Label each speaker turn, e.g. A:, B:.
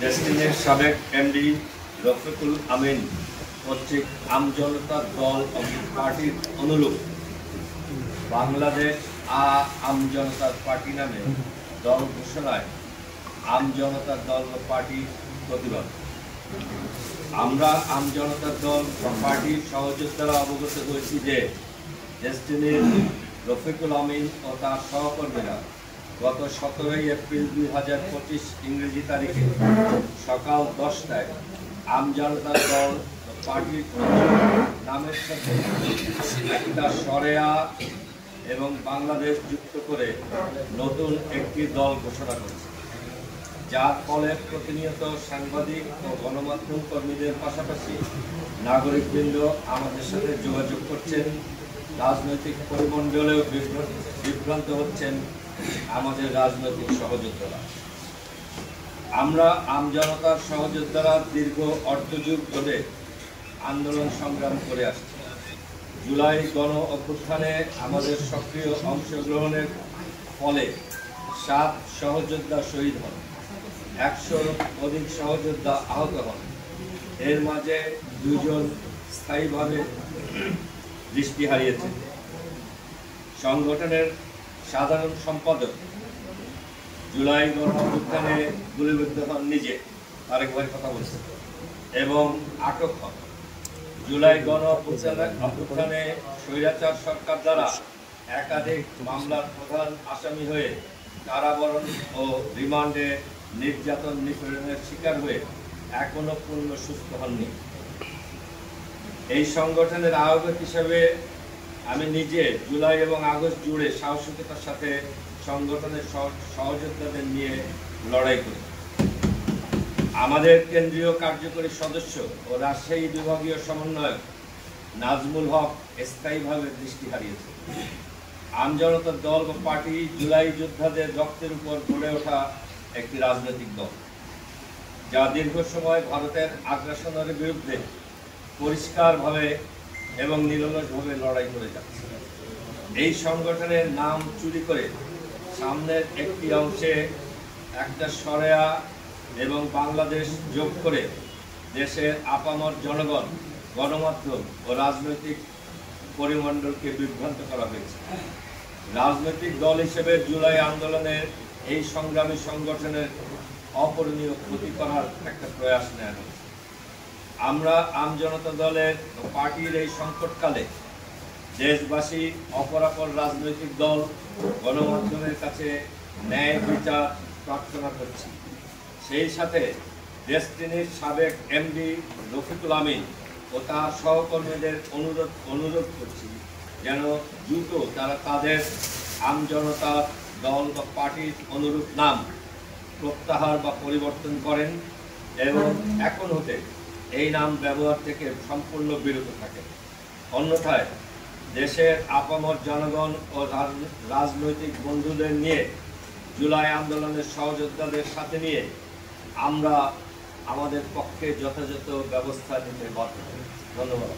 A: ডেস্টিনির সাবেক এমডি রফিকুল আমিন কর্তৃক আমজনতার দল পার্টির অনুরূপ বাংলাদেশ আমজনতার পার্টি নামে দল ঘোষণায় আমজনতার দল পার্টির প্রতিবাদ। আমরা আমজনতার দল পার্টির সহযোদ্ধারা অবগত হয়েছি যে ডেস্টিনির রফিকুল আমিন ও তার সহকর্মীরা গত 17 এপ্রিল 2025 ইংরেজি তারিখে সকাল 10টায় আমজনতার দল পার্টির নামের সাথে একটা সরেয়া এবং বাংলাদেশ যুক্ত করে নতুন একটি দল ঘোষণা করেছে, যার ফলে প্রতিনিয়ত সাংবাদিক ও গণমাধ্যম কর্মীদের পাশাপাশি নাগরিকবৃন্দ আমাদের সাথে যোগাযোগ করছেন। রাজনৈতিক পরিমণ্ডলেও বিভ্রান্ত হচ্ছেন আমাদের রাজনৈতিক সহযোদ্ধারা। আমরা আমজনতার সহযোদ্ধারা দীর্ঘ অর্ধযুগ ধরে আন্দোলন সংগ্রাম করে আসছি। জুলাই গণ অভ্যুত্থানে আমাদের সক্রিয় অংশগ্রহণের ফলে 7 সহযোদ্ধা শহীদ হন, 100-র অধিক সহযোদ্ধা আহত হন। এর মাঝে 2 জন স্থায়ীভাবে দৃষ্টি হারিয়েছেন। সংগঠনের সাধারণ সম্পাদক জুলাই গণ অভ্যুত্থানে গুলিবিদ্ধ হন নিজে, আরেকবার কথা বলছে, এবং আটক হন। জুলাই গণ অভ্যুত্থানে স্বৈরাচার সরকার দ্বারা একাধিক মামলার প্রধান আসামি হয়ে কারাবরণ ও রিমান্ডে নির্যাতন নিপীড়নের শিকার হয়ে এখনো পূর্ণ সুস্থ হননি। এই সংগঠনের আহ্বায়ক হিসেবে আমি নিজে জুলাই এবং আগস্ট জুড়ে সাহসিকতার সাথে সংগঠনের সহযোদ্ধাদের নিয়ে লড়াই করি। আমাদের কেন্দ্রীয় কার্যকরী সদস্য ও রাজশাহী বিভাগীয় সমন্বয়ক নাজমুল হক স্থায়ীভাবে দৃষ্টি হারিয়েছে। আমজনতার দল বা পার্টি জুলাই যোদ্ধাদের রক্তের উপর গড়ে ওঠা একটি রাজনৈতিক দল, যা দীর্ঘ সময় ভারতের আগ্রাসনের বিরুদ্ধে পরিষ্কারভাবে এবং নিরলসভাবে লড়াই করে যাচ্ছে। এই সংগঠনের নাম চুরি করে সামনের একটি অংশে একটা সরেয়া এবং বাংলাদেশ যোগ করে দেশের আপামর জনগণ, গণমাধ্যম ও রাজনৈতিক পরিমণ্ডলকে বিভ্রান্ত করা হয়েছে। রাজনৈতিক দল হিসেবে জুলাই আন্দোলনের এই সংগ্রামী সংগঠনের অপূরণীয় ক্ষতি করার একটা প্রয়াস নেওয়া হয়েছে। আমরা আমজনতা দলের পার্টির এই সংকটকালে দেশবাসী, অপরাপর রাজনৈতিক দল, গণমাধ্যমের কাছে ন্যায় বিচার প্রার্থনা করছি। সেই সাথে ডেস্টিনির সাবেক এমডি রফিকুল আমিন ও তার সহকর্মীদের অনুরোধ করছি যেন দ্রুত তারা তাদের আমজনতার দল বা পার্টির অনুরূপ নাম প্রত্যাহার বা পরিবর্তন করেন এবং এখন হতে এই নাম ব্যবহার থেকে সম্পূর্ণ বিরত থাকেন। অন্যথায় দেশের আপামর জনগণ ও রাজনৈতিক বন্ধুদের নিয়ে জুলাই আন্দোলনের সহযোদ্ধাদের সাথে নিয়ে আমরা আমাদের পক্ষে যথাযথ ব্যবস্থা নিতে বাধ্য। ধন্যবাদ।